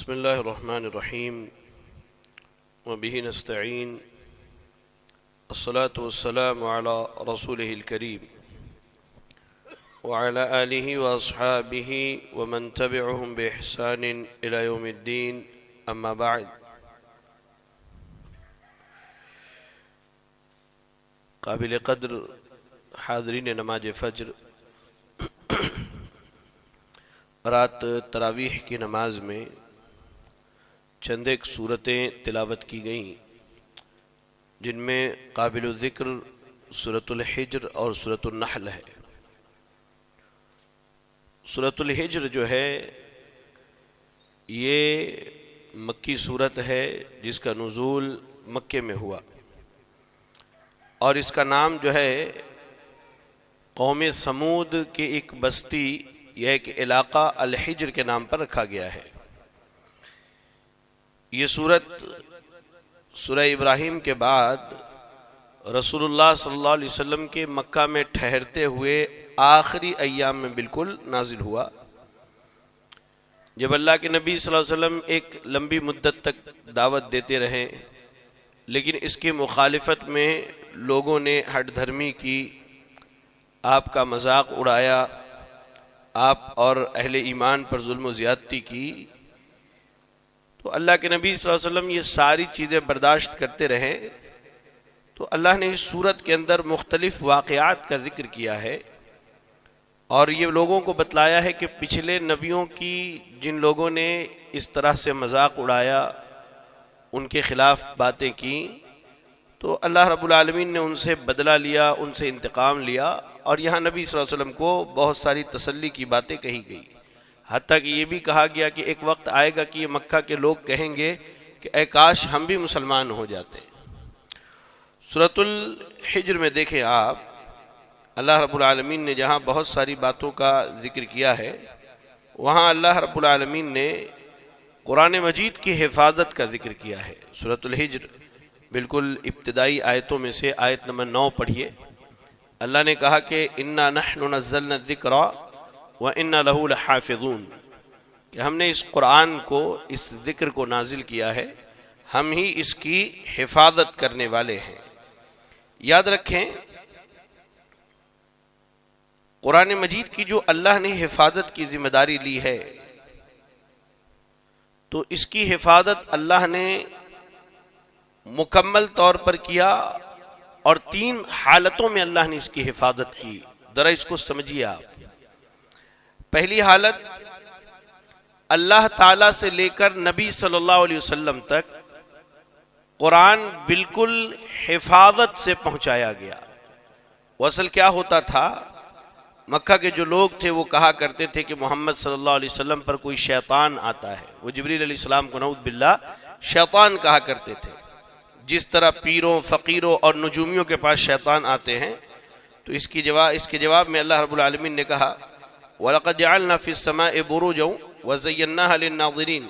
بسم اللہ الرحمن الرحیم وبہ نستعین الصلاة والسلام علی رسولہ الکریم وعلی آلہ واصحابہ ومن تبعہم بإحسان الی یوم الدین اما بعد۔ قابل قدر حاضرین نماز فجر، رات تراویح کی نماز میں چند ایک صورتیں تلاوت کی گئیں، جن میں قابل ذکر سورۃ الحجر اور سورۃ النحل ہے۔ سورۃ الحجر جو ہے یہ مکی صورت ہے جس کا نزول مکے میں ہوا، اور اس کا نام جو ہے قوم سمود کی ایک بستی یا ایک علاقہ الحجر کے نام پر رکھا گیا ہے۔ یہ سورت سورہ ابراہیم کے بعد رسول اللہ صلی اللہ علیہ وسلم کے مکہ میں ٹھہرتے ہوئے آخری ایام میں بالکل نازل ہوا، جب اللہ کے نبی صلی اللہ علیہ وسلم ایک لمبی مدت تک دعوت دیتے رہے، لیکن اس کی مخالفت میں لوگوں نے ہٹ دھرمی کی، آپ کا مذاق اڑایا، آپ اور اہل ایمان پر ظلم و زیادتی کی، تو اللہ کے نبی صلی اللہ علیہ وسلم یہ ساری چیزیں برداشت کرتے رہے، تو اللہ نے اس سورت کے اندر مختلف واقعات کا ذکر کیا ہے، اور یہ لوگوں کو بتلایا ہے کہ پچھلے نبیوں کی جن لوگوں نے اس طرح سے مذاق اڑایا، ان کے خلاف باتیں کی، تو اللہ رب العالمین نے ان سے بدلہ لیا، ان سے انتقام لیا، اور یہاں نبی صلی اللہ علیہ وسلم کو بہت ساری تسلی کی باتیں کہی گئی، حتیٰ کہ یہ بھی کہا گیا کہ ایک وقت آئے گا کہ یہ مکہ کے لوگ کہیں گے کہ اے کاش ہم بھی مسلمان ہو جاتے۔ سورۃ الحجر میں دیکھیں آپ، اللہ رب العالمین نے جہاں بہت ساری باتوں کا ذکر کیا ہے، وہاں اللہ رب العالمین نے قرآن مجید کی حفاظت کا ذکر کیا ہے۔ سورۃ الحجر بالکل ابتدائی آیتوں میں سے آیت نمبر 9 پڑھیے۔ اللہ نے کہا کہ انا نحن نزلنا الذکر وَإِنَّ لَهُ لَحَافِظُونَ، کہ ہم نے اس قرآن کو، اس ذکر کو نازل کیا ہے، ہم ہی اس کی حفاظت کرنے والے ہیں۔ یاد رکھیں، قرآن مجید کی جو اللہ نے حفاظت کی ذمہ داری لی ہے، تو اس کی حفاظت اللہ نے مکمل طور پر کیا، اور 3 حالتوں میں اللہ نے اس کی حفاظت کی۔ ذرا اس کو سمجھیے آپ۔ پہلی حالت، اللہ تعالیٰ سے لے کر نبی صلی اللہ علیہ وسلم تک قرآن بالکل حفاظت سے پہنچایا گیا۔ وہ اصل کیا ہوتا تھا، مکہ کے جو لوگ تھے وہ کہا کرتے تھے کہ محمد صلی اللہ علیہ وسلم پر کوئی شیطان آتا ہے، وہ جبریل علیہ السلام کو نعوذ باللہ شیطان کہا کرتے تھے، جس طرح پیروں، فقیروں اور نجومیوں کے پاس شیطان آتے ہیں۔ تو اس کے جواب میں اللہ رب العالمین نے کہا وَلَقَدْ جَعَلْنَا فِي السَّمَاءِ بُرُوجًا وَزَيَّنَّاهَا لِلنَّاظِرِينَ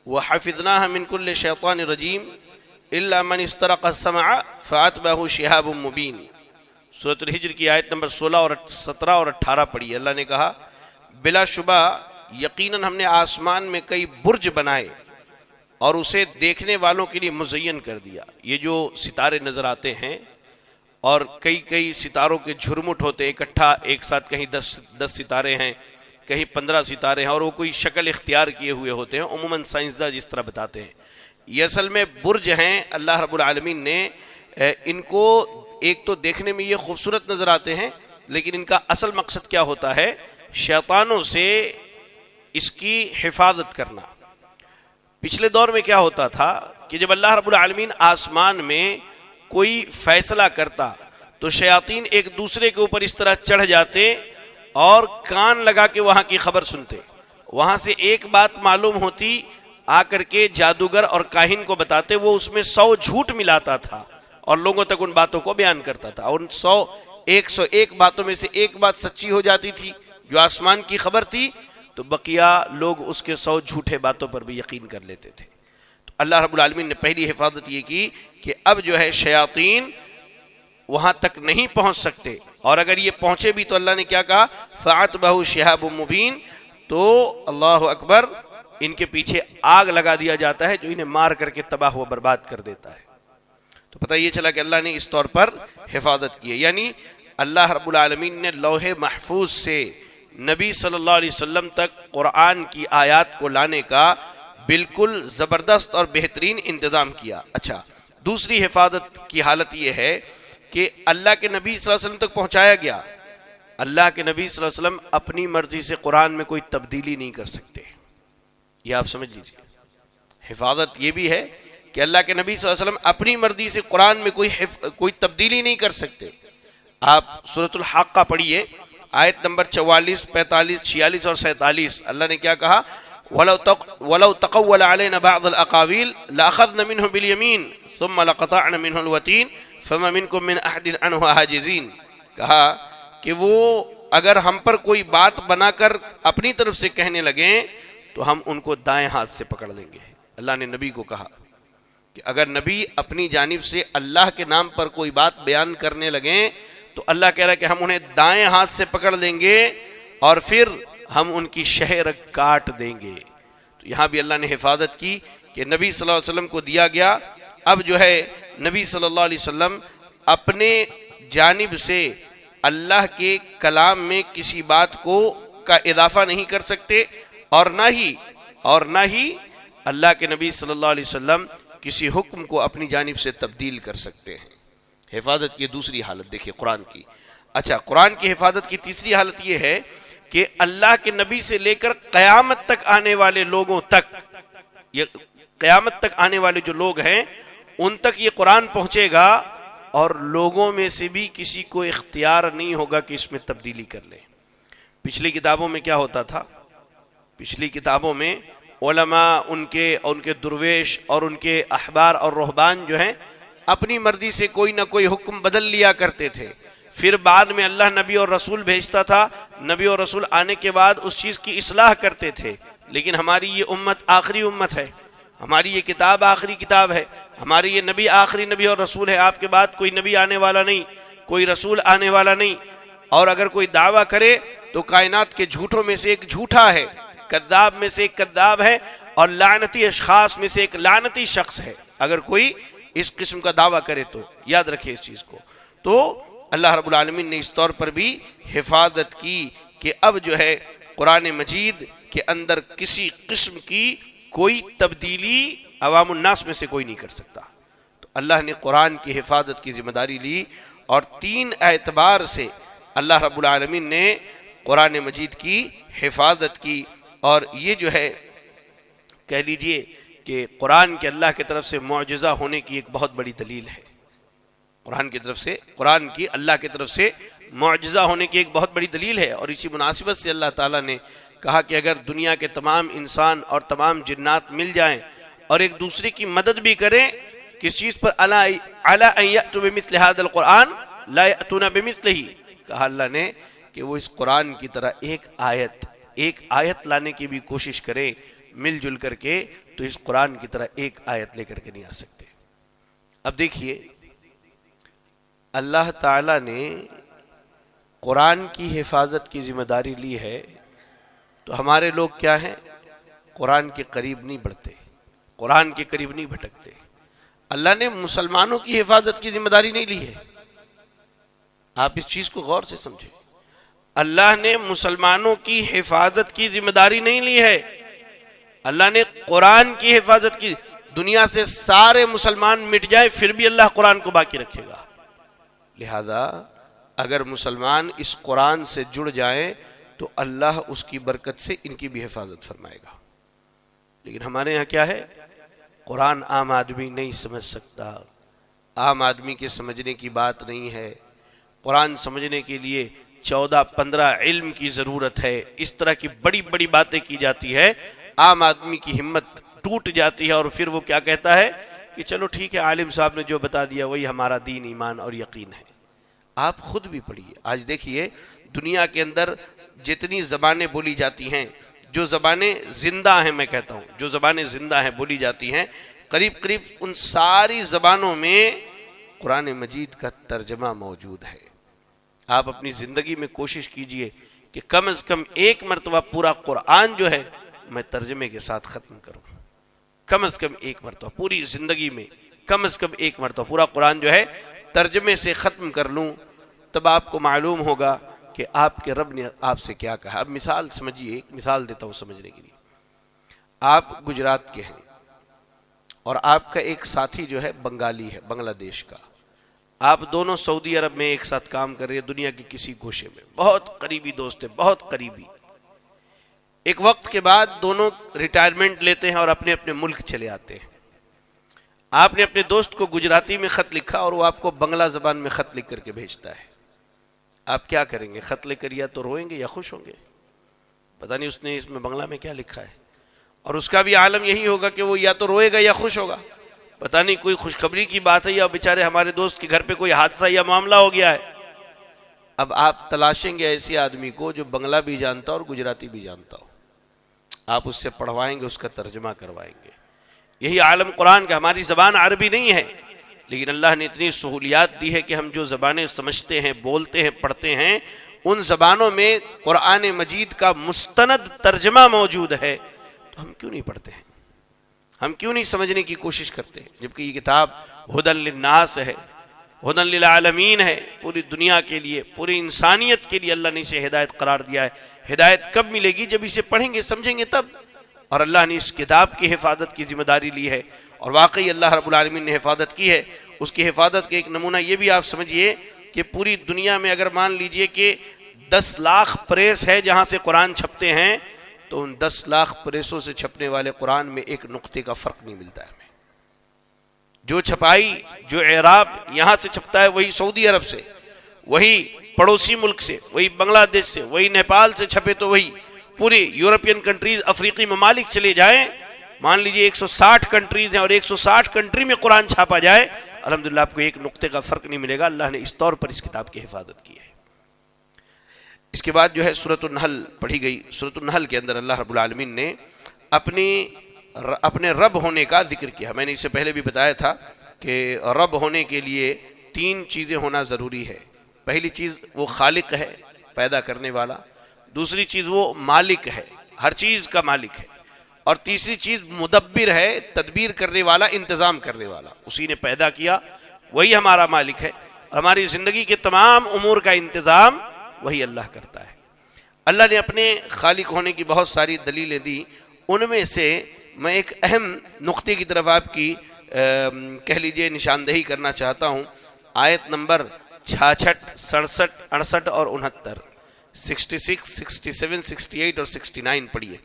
وَحَفِظْنَاهَا مِنْ كُلِّ شَيْطَانٍ رَجِيمٍ إِلَّا مَنِ اسْتَرَقَ السَّمْعَ فَأَتْبَعَهُ شِهَابٌ مُبِينٌ۔ سورۃ الحجر کی آیت نمبر 16 اور 17 اور 18 پڑھی۔ اللہ نے کہا بلا شبہ یقیناً ہم نے آسمان میں کئی برج بنائے اور اسے دیکھنے والوں کے لیے مزین کر دیا۔ یہ جو ستارے نظر آتے ہیں، اور کئی ستاروں کے جھرمٹ ہوتے اکٹھا ایک ساتھ، کہیں 10 ستارے ہیں، کہیں 15 ستارے ہیں، اور وہ کوئی شکل اختیار کیے ہوئے ہوتے ہیں، عموماً سائنسداں جس طرح بتاتے ہیں۔ یہ اصل میں برج ہیں، اللہ رب العالمین نے ان کو ایک تو دیکھنے میں یہ خوبصورت نظر آتے ہیں، لیکن ان کا اصل مقصد کیا ہوتا ہے، شیطانوں سے اس کی حفاظت کرنا۔ پچھلے دور میں کیا ہوتا تھا کہ جب اللہ رب العالمین آسمان میں کوئی فیصلہ کرتا تو شیاطین ایک دوسرے کے اوپر اس طرح چڑھ جاتے اور کان لگا کے وہاں کی خبر سنتے، وہاں سے ایک بات معلوم ہوتی، آ کر کے جادوگر اور کاہن کو بتاتے، وہ اس میں 100 جھوٹ ملاتا تھا اور لوگوں تک ان باتوں کو بیان کرتا تھا، اور ان 101 باتوں میں سے ایک بات سچی ہو جاتی تھی جو آسمان کی خبر تھی، تو بقیہ لوگ اس کے 100 جھوٹے باتوں پر بھی یقین کر لیتے تھے۔ تو اللہ رب العالمین نے پہلی حفاظت یہ کی کہ اب جو ہے شیاطین وہاں تک نہیں پہنچ سکتے، اور اگر یہ پہنچے بھی تو اللہ نے کیا کہا فَأَتْبَعَهُ شِهَابٌ مُبِينٌ، تو اللہ اکبر، ان کے پیچھے آگ لگا دیا جاتا ہے جو انہیں مار کر کے تباہ و برباد کر دیتا ہے۔ تو پتہ یہ چلا کہ اللہ نے اس طور پر حفاظت کی ہے، یعنی اللہ رب العالمین نے لوح محفوظ سے نبی صلی اللہ علیہ وسلم تک قرآن کی آیات کو لانے کا بالکل زبردست اور بہترین انتظام کیا۔ اچھا، دوسری حفاظت کی حالت یہ ہے کہ اللہ کے نبی صلی اللہ علیہ وسلم تک پہنچایا گیا۔ اللہ کے نبی صلی اللہ علیہ وسلم اپنی مرضی سے قرآن میں کوئی تبدیلی نہیں کر سکتے، یہ آپ سمجھ لیجئے۔ حفاظت یہ بھی ہے کہ اللہ کے نبی صلی اللہ علیہ وسلم اپنی مرضی سے قرآن میں کوئی تبدیلی نہیں کر سکتے۔ آپ سورۃ الحاقہ پڑھیے، آیت نمبر 44، 45، 46 اور 47، اللہ نے کیا کہا؟ وَلَوْ تَقَوَّلَ عَلَيْنَا بَعْضَ الْأَقَاوِيلِ لَأَخَذْنَا مِنْهُ بِالْيَمِينِ ثُمَّ لَقَطَعْنَا مِنْهُ الْوَتِينَ فَمَا مِنْكُم مِّنْ أَحَدٍ عَنْهُ حَاجِزِينَ۔ کہا کہ وہ اگر ہم پر کوئی بات بنا کر اپنی طرف سے کہنے لگیں تو ہم ان کو دائیں ہاتھ سے پکڑ لیں گے۔ اللہ نے نبی کو کہا کہ اگر نبی اپنی جانب سے اللہ کے نام پر کوئی بات بیان کرنے لگیں تو اللہ کہہ رہا ہے کہ ہم انہیں دائیں ہاتھ سے پکڑ لیں گے اور پھر ہم ان کی شہ رگ کاٹ دیں گے۔ تو یہاں بھی اللہ نے حفاظت کی کہ نبی صلی اللہ علیہ وسلم کو دیا گیا، اب جو ہے نبی صلی اللہ علیہ وسلم اپنے جانب سے اللہ کے کلام میں کسی بات کا اضافہ نہیں کر سکتے، اور نہ ہی اللہ کے نبی صلی اللہ علیہ وسلم کسی حکم کو اپنی جانب سے تبدیل کر سکتے ہیں۔ حفاظت کی دوسری حالت دیکھیے قرآن کی۔ اچھا، قرآن کی حفاظت کی تیسری حالت یہ ہے کہ اللہ کے نبی سے لے کر قیامت تک آنے والے لوگوں تک، یہ قیامت تک آنے والے جو لوگ ہیں ان تک یہ قرآن پہنچے گا، اور لوگوں میں سے بھی کسی کو اختیار نہیں ہوگا کہ اس میں تبدیلی کر لے۔ پچھلی کتابوں میں کیا ہوتا تھا؟ پچھلی کتابوں میں علماء، ان کے درویش اور ان کے احبار اور رہبان جو ہیں اپنی مرضی سے کوئی نہ کوئی حکم بدل لیا کرتے تھے، پھر بعد میں اللہ نبی اور رسول بھیجتا تھا، نبی اور رسول آنے کے بعد اس چیز کی اصلاح کرتے تھے۔ لیکن ہماری یہ امت آخری امت ہے، ہماری یہ کتاب آخری کتاب ہے، ہماری یہ نبی آخری نبی اور رسول ہے، آپ کے بعد کوئی نبی آنے والا نہیں، کوئی رسول آنے والا نہیں، اور اگر کوئی دعویٰ کرے تو کائنات کے جھوٹوں میں سے ایک جھوٹا ہے، کذاب میں سے ایک کذاب ہے، اور لعنتی اشخاص میں سے ایک لعنتی شخص ہے اگر کوئی اس قسم کا دعویٰ کرے تو۔ یاد رکھیں اس چیز کو۔ تو اللہ رب العالمین نے اس طور پر بھی حفاظت کی کہ اب جو ہے قرآن مجید کے اندر کسی قسم کی کوئی تبدیلی عوام الناس میں سے کوئی نہیں کر سکتا۔ تو اللہ نے قرآن کی حفاظت کی ذمہ داری لی، اور 3 اعتبار سے اللہ رب العالمین نے قرآن مجید کی حفاظت کی، اور یہ جو ہے کہہ لیجئے کہ قرآن کے اللہ کی طرف سے معجزہ ہونے کی ایک بہت بڑی دلیل ہے۔ قرآن کی اللہ کی طرف سے معجزہ ہونے کی ایک بہت بڑی دلیل ہے، اور اسی مناسبت سے اللہ تعالیٰ نے کہا کہ اگر دنیا کے تمام انسان اور تمام جنات مل جائیں اور ایک دوسرے کی مدد بھی کریں، کس چیز پر؟ اَلَا أَن يَأْتُوا بِمِثْلِ هَذَا الْقُرْآنِ لَا يَأْتُونَ بِمِثْلِهِ، کہا اللہ نے کہ وہ اس قرآن کی طرح ایک آیت لانے کی بھی کوشش کریں مل جل کر کے، تو اس قرآن کی طرح ایک آیت لے کر کے نہیں آ سکتے۔ اب دیکھیے، اللہ تعالیٰ نے قرآن کی حفاظت کی ذمہ داری لی ہے، تو ہمارے لوگ کیا ہیں؟ قرآن کے قریب نہیں بڑھتے، قرآن کے قریب نہیں بھٹکتے۔ اللہ نے مسلمانوں کی حفاظت کی ذمہ داری نہیں لی ہے، آپ اس چیز کو غور سے سمجھیں۔ اللہ نے مسلمانوں کی حفاظت کی ذمہ داری نہیں لی ہے، اللہ نے قرآن کی حفاظت کی۔ دنیا سے سارے مسلمان مٹ جائے پھر بھی اللہ قرآن کو باقی رکھے گا۔ لہذا اگر مسلمان اس قرآن سے جڑ جائیں تو اللہ اس کی برکت سے ان کی بھی حفاظت فرمائے گا۔ لیکن ہمارے یہاں کیا ہے؟ قرآن عام آدمی نہیں سمجھ سکتا، عام آدمی کے سمجھنے کی بات نہیں ہے، قرآن سمجھنے کے لیے 14-15 علم کی ضرورت ہے، اس طرح کی بڑی بڑی باتیں کی جاتی ہے، عام آدمی کی ہمت ٹوٹ جاتی ہے، اور پھر وہ کیا کہتا ہے کہ چلو ٹھیک ہے، عالم صاحب نے جو بتا دیا وہی ہمارا دین، ایمان اور یقین ہے۔ آپ خود بھی پڑھیے، آج دیکھیے دنیا کے اندر جتنی زبانیں بولی جاتی ہیں، جو زبانیں زندہ ہیں، میں کہتا ہوں جو زبانیں زندہ ہیں بولی جاتی ہیں، قریب قریب ان ساری زبانوں میں قرآن مجید کا ترجمہ موجود ہے۔ آپ اپنی زندگی میں کوشش کیجئے کہ کم از کم ایک مرتبہ پورا قرآن جو ہے میں ترجمے کے ساتھ ختم کروں، کم از کم ایک مرتبہ پوری زندگی میں، کم از کم ایک مرتبہ پورا قرآن جو ہے ترجمے سے ختم کر لوں، تب آپ کو معلوم ہوگا کہ آپ کے رب نے آپ سے کیا کہا۔ اب مثال سمجھیے، ایک مثال دیتا ہوں سمجھنے کے لیے۔ آپ گجرات کے ہیں اور آپ کا ایک ساتھی جو ہے بنگالی ہے، بنگلہ دیش کا، آپ دونوں سعودی عرب میں ایک ساتھ کام کر رہے ہیں، دنیا کے کسی گوشے میں، بہت قریبی دوست ہیں، بہت قریبی۔ ایک وقت کے بعد دونوں ریٹائرمنٹ لیتے ہیں اور اپنے اپنے ملک چلے آتے ہیں۔ آپ نے اپنے دوست کو گجراتی میں خط لکھا اور وہ آپ کو بنگلہ زبان میں خط لکھ کر کے بھیجتا ہے، آپ کیا کریں گے؟ خط لے کر یا تو روئیں گے یا خوش ہوں گے؟ پتہ نہیں اس نے اس میں بنگلہ میں کیا لکھا ہے، اور اس کا بھی عالم یہی ہوگا کہ وہ یا تو روئے گا یا خوش ہوگا۔ پتہ نہیں کوئی خوشخبری کی بات ہے یا بیچارے ہمارے دوست کے گھر پہ کوئی حادثہ یا معاملہ ہو گیا ہے۔ اب آپ تلاشیں گے ایسے آدمی کو جو بنگلہ بھی جانتا ہو اور گجراتی بھی جانتا ہو، آپ اس سے پڑھوائیں گے، اس کا ترجمہ کروائیں گے۔ یہی عالم قرآن کا۔ ہماری زبان عربی نہیں ہے، لیکن اللہ نے اتنی سہولیات دی ہے کہ ہم جو زبانیں سمجھتے ہیں، بولتے ہیں، پڑھتے ہیں، ان زبانوں میں قرآن مجید کا مستند ترجمہ موجود ہے، تو ہم کیوں نہیں پڑھتے ہیں؟ ہم کیوں نہیں سمجھنے کی کوشش کرتے ہیں؟ جبکہ یہ کتاب ہدی للناس ہے، ہدی للعالمین ہے، پوری دنیا کے لیے، پوری انسانیت کے لیے اللہ نے اسے ہدایت قرار دیا ہے۔ ہدایت کب ملے گی؟ جب اسے پڑھیں گے، سمجھیں گے تب۔ اور اللہ نے اس کتاب کی حفاظت کی ذمہ داری لی ہے، اور واقعی اللہ رب العالمین نے حفاظت کی ہے۔ اس کی حفاظت کا ایک نمونہ یہ بھی آپ سمجھیے کہ پوری دنیا میں اگر مان لیجئے کہ 10 لاکھ پریس ہے جہاں سے قرآن چھپتے ہیں، تو ان 10 لاکھ پریسوں سے چھپنے والے قرآن میں ایک نقطے کا فرق نہیں ملتا ہے ہمیں۔ جو چھپائی، جو اعراب یہاں سے چھپتا ہے وہی سعودی عرب سے، وہی پڑوسی ملک سے، وہی بنگلہ دیش سے، وہی نیپال سے چھپے تو وہی پوری یورپین کنٹریز، افریقی ممالک چلے جائیں، مان لیجئے 160 کنٹریز ہیں اور 160 کنٹری میں قرآن چھاپا جائے، الحمدللہ آپ کو ایک نقطے کا فرق نہیں ملے گا۔ اللہ نے اس طور پر اس کتاب کی حفاظت کی ہے۔ اس کے بعد جو ہے سورۃ النحل پڑھی گئی۔ سورۃ النحل کے اندر اللہ رب العالمین نے اپنے رب ہونے کا ذکر کیا۔ میں نے اس سے پہلے بھی بتایا تھا کہ رب ہونے کے لیے 3 چیزیں ہونا ضروری ہے۔ پہلی چیز وہ خالق ہے، پیدا کرنے والا، دوسری چیز وہ مالک ہے، ہر چیز کا مالک ہے، اور تیسری چیز مدبر ہے، تدبیر کرنے والا، انتظام کرنے والا۔ اسی نے پیدا کیا، وہی ہمارا مالک ہے، ہماری زندگی کے تمام امور کا انتظام وہی اللہ کرتا ہے۔ اللہ نے اپنے خالق ہونے کی بہت ساری دلیلیں دی، ان میں سے میں ایک اہم نقطے کی طرف آپ کی کہہ لیجئے نشاندہی کرنا چاہتا ہوں۔ آیت نمبر 66، 67، 68 اور 69، 66، 67، 68 اور 69 پڑھیے۔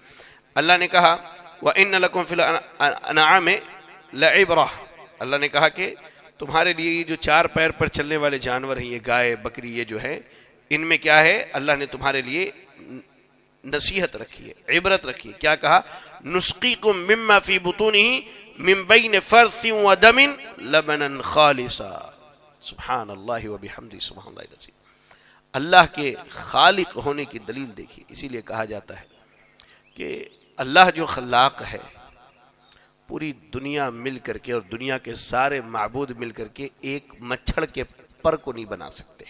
اللہ نے کہا وَإِنَّ لَكُمْ فِي الْأَنْعَامِ لَعِبْرَةً، اللہ نے کہا کہ تمہارے لیے یہ جو 4 پیر پر چلنے والے جانور ہیں، یہ گائے، بکری، یہ جو ہے، ان میں کیا ہے؟ اللہ نے تمہارے لیے نصیحت رکھی ہے، عبرت رکھی ہے۔ کیا کہا؟ نسقیکم مما فی بطونہ من بین فرث ودم لبنا خالصا۔ سبحان اللہ وبحمدہ، سبحان اللہ العظیم۔ اللہ کے خالق ہونے کی دلیل دیکھیے۔ اسی لیے کہا جاتا ہے کہ اللہ جو خلاق ہے، پوری دنیا مل کر کے اور دنیا کے سارے معبود مل کر کے ایک مچھڑ کے پر کو نہیں بنا سکتے۔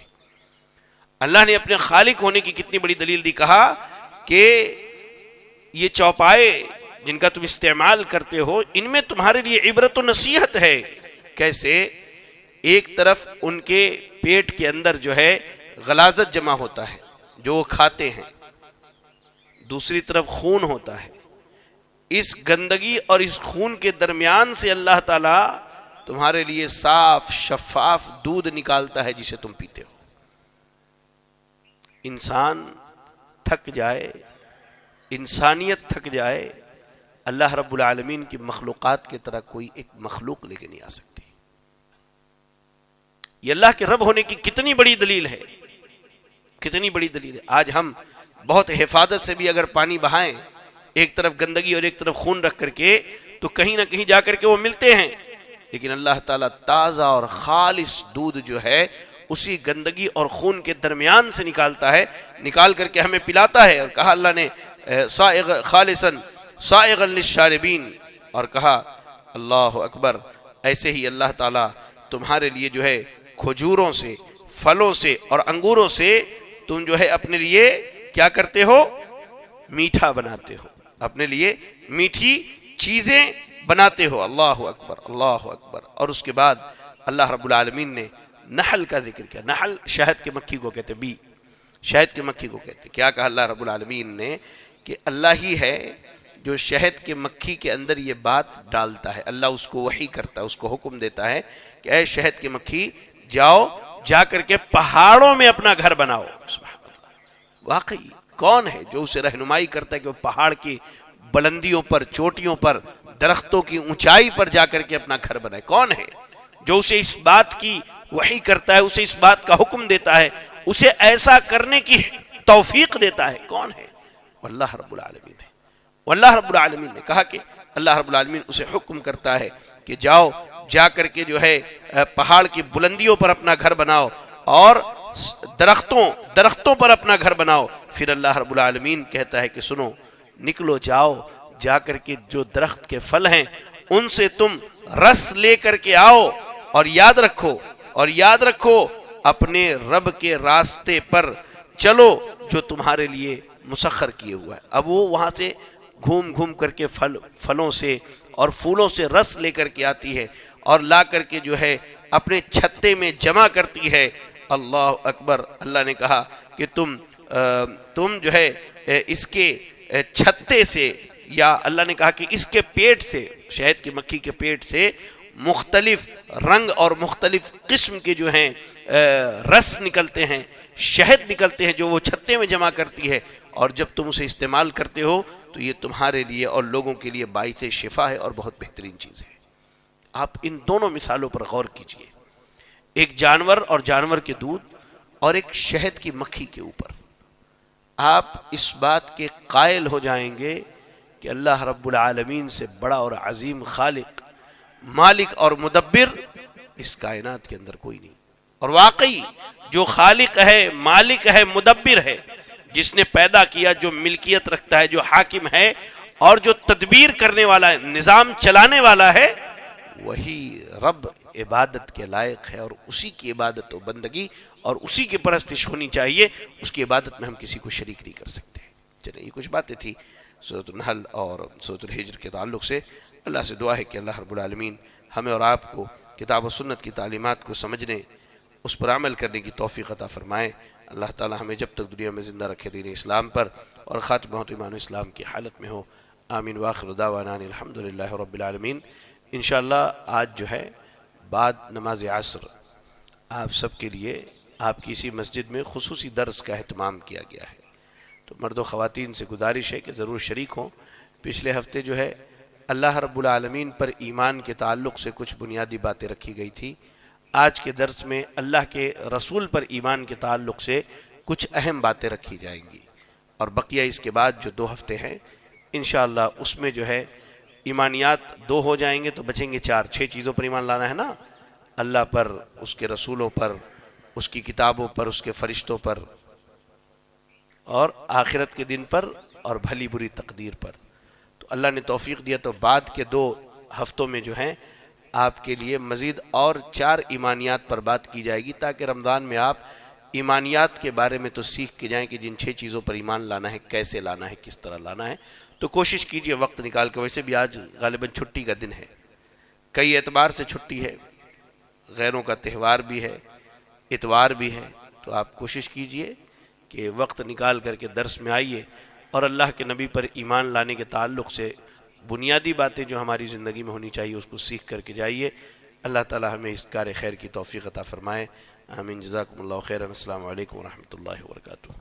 اللہ نے اپنے خالق ہونے کی کتنی بڑی دلیل دی۔ کہا کہ یہ چوپائے جن کا تم استعمال کرتے ہو، ان میں تمہارے لیے عبرت و نصیحت ہے۔ کیسے؟ ایک طرف ان کے پیٹ کے اندر جو ہے غلاظت جمع ہوتا ہے جو وہ کھاتے ہیں، دوسری طرف خون ہوتا ہے۔ اس گندگی اور اس خون کے درمیان سے اللہ تعالیٰ تمہارے لیے صاف شفاف دودھ نکالتا ہے جسے تم پیتے ہو۔ انسان تھک جائے، انسانیت تھک جائے، اللہ رب العالمین کی مخلوقات کی طرح کوئی ایک مخلوق لے کے نہیں آ سکتی۔ یہ اللہ کے رب ہونے کی کتنی بڑی دلیل ہے، کتنی بڑی دلیل ہے۔ آج ہم بہت حفاظت سے بھی اگر پانی بہائیں، ایک طرف گندگی اور ایک طرف خون رکھ کر کے، تو کہیں نہ کہیں جا کر کے وہ ملتے ہیں، لیکن اللہ تعالیٰ تازہ اور خالص دودھ جو ہے اسی گندگی اور خون کے درمیان سے نکالتا ہے، نکال کر کے ہمیں پلاتا ہے۔ اور کہا اللہ نے خالصا سائغا للشاربین، اور کہا اللہ اکبر، ایسے ہی اللہ تعالیٰ تمہارے لیے جو ہے کھجوروں سے، پھلوں سے اور انگوروں سے تم جو ہے اپنے لیے کیا کرتے ہو؟ میٹھا بناتے ہو۔ اپنے لیے میٹھی چیزیں بناتے ہو۔ اللہ اکبر اللہ اکبر۔ اور اس کے بعد اللہ رب العالمین نے نحل کا ذکر کیا۔ نحل شہد کے مکھی کو کہتے، بی شہد کے مکھی کو کہتے۔ کیا کہا اللہ رب العالمین نے کہ اللہ ہی ہے جو شہد کے مکھی کے اندر یہ بات ڈالتا ہے، اللہ اس کو وحی کرتا ہے، اس کو حکم دیتا ہے کہ اے شہد کے مکھی جاؤ، جا کر کے پہاڑوں میں اپنا گھر بناؤ۔ سبحان اللہ، واقعی کون ہے جو اسے رہنمائی کرتا ہے کہ وہ پہاڑ کی بلندیوں پر، چوٹیوں پر، درختوں کی اونچائی پر جا کر کے اپنا گھر بنائے؟ کون ہے جو اسے اس بات کی وحی کرتا ہے، اسے اس بات کا حکم دیتا ہے، اسے ایسا کرنے کی توفیق دیتا ہے؟ کون ہے؟ اللہ رب العالمین ہے۔ واللہ رب العالمین نے کہا کہ اللہ رب العالمین اسے حکم کرتا ہے کہ جاؤ، جا کر کے جو ہے پہاڑ کی بلندیوں پر اپنا گھر بناؤ اور درختوں پر اپنا گھر بناؤ۔ پھر اللہ رب العالمین کہتا ہے کہ سنو، نکلو، جاؤ، جا کر کے جو درخت کے پھل ہیں ان سے تم رس لے کر کے آؤ، اور یاد رکھو اپنے رب کے راستے پر چلو جو تمہارے لیے مسخر کیے ہوا ہے۔ اب وہ وہاں سے گھوم گھوم کر کے پھلوں سے اور پھولوں سے رس لے کر کے آتی ہے اور لا کر کے جو ہے اپنے چھتے میں جمع کرتی ہے۔ اللہ اکبر۔ اللہ نے کہا کہ تم جو ہے اس کے چھتے سے، یا اللہ نے کہا کہ اس کے پیٹ سے، شہد کی مکھی کے پیٹ سے مختلف رنگ اور مختلف قسم کے جو ہیں رس نکلتے ہیں، شہد نکلتے ہیں جو وہ چھتے میں جمع کرتی ہے، اور جب تم اسے استعمال کرتے ہو تو یہ تمہارے لیے اور لوگوں کے لیے باعث شفا ہے اور بہت بہترین چیز ہے۔ آپ ان دونوں مثالوں پر غور کیجئے، ایک جانور اور جانور کے دودھ، اور ایک شہد کی مکھی کے اوپر۔ آپ اس بات کے قائل ہو جائیں گے کہ اللہ رب العالمین سے بڑا اور عظیم خالق، مالک اور مدبر اس کائنات کے اندر کوئی نہیں۔ اور واقعی جو خالق ہے، مالک ہے، مدبر ہے، جس نے پیدا کیا، جو ملکیت رکھتا ہے، جو حاکم ہے اور جو تدبیر کرنے والا ہے، نظام چلانے والا ہے، وہی رب عبادت کے لائق ہے، اور اسی کی عبادت و بندگی اور اسی کی پرستش ہونی چاہیے۔ اس کی عبادت میں ہم کسی کو شریک نہیں کر سکتے۔ چلیں، یہ کچھ باتیں تھی سورۃ النحل اور سورۃ الحجر کے تعلق سے۔ اللہ سے دعا ہے کہ اللہ رب العالمین ہمیں اور آپ کو کتاب و سنت کی تعلیمات کو سمجھنے، اس پر عمل کرنے کی توفیق عطا فرمائے۔ اللہ تعالی ہمیں جب تک دنیا میں زندہ رکھے دین اسلام پر، اور خاتمہ ایمان و اسلام کی حالت میں ہو۔ آمین وآخر دعوانا الحمدللہ رب العالمین۔ انشاءاللہ آج جو ہے بعد نماز عصر آپ سب کے لیے آپ کی اسی مسجد میں خصوصی درس کا اہتمام کیا گیا ہے، تو مرد و خواتین سے گزارش ہے کہ ضرور شریک ہوں۔ پچھلے ہفتے جو ہے اللہ رب العالمین پر ایمان کے تعلق سے کچھ بنیادی باتیں رکھی گئی تھی۔ آج کے درس میں اللہ کے رسول پر ایمان کے تعلق سے کچھ اہم باتیں رکھی جائیں گی، اور بقیہ اس کے بعد جو 2 ہفتے ہیں انشاءاللہ اس میں جو ہے ایمانیات 2 ہو جائیں گے، تو بچیں گے 4۔ 6 چیزوں پر ایمان لانا ہے نا، اللہ پر، اس کے رسولوں پر، اس کی کتابوں پر، اس کے فرشتوں پر، اور آخرت کے دن پر، اور بھلی بری تقدیر پر۔ تو اللہ نے توفیق دیا تو بعد کے 2 ہفتوں میں جو ہیں آپ کے لیے مزید اور 4 ایمانیات پر بات کی جائے گی، تاکہ رمضان میں آپ ایمانیات کے بارے میں تو سیکھ کے جائیں کہ جن 6 چیزوں پر ایمان لانا ہے، کیسے لانا ہے، کس طرح لانا ہے۔ تو کوشش کیجئے وقت نکال کے، ویسے بھی آج غالباً چھٹی کا دن ہے، کئی اعتبار سے چھٹی ہے، غیروں کا تہوار بھی ہے، اتوار بھی ہے، تو آپ کوشش کیجئے کہ وقت نکال کر کے درس میں آئیے، اور اللہ کے نبی پر ایمان لانے کے تعلق سے بنیادی باتیں جو ہماری زندگی میں ہونی چاہیے اس کو سیکھ کر کے جائیے۔ اللہ تعالی ہمیں اس کار خیر کی توفیق عطا فرمائے۔ آمین۔ جزاکم اللہ خیرا۔ السلام علیکم ورحمۃ اللہ وبرکاتہ۔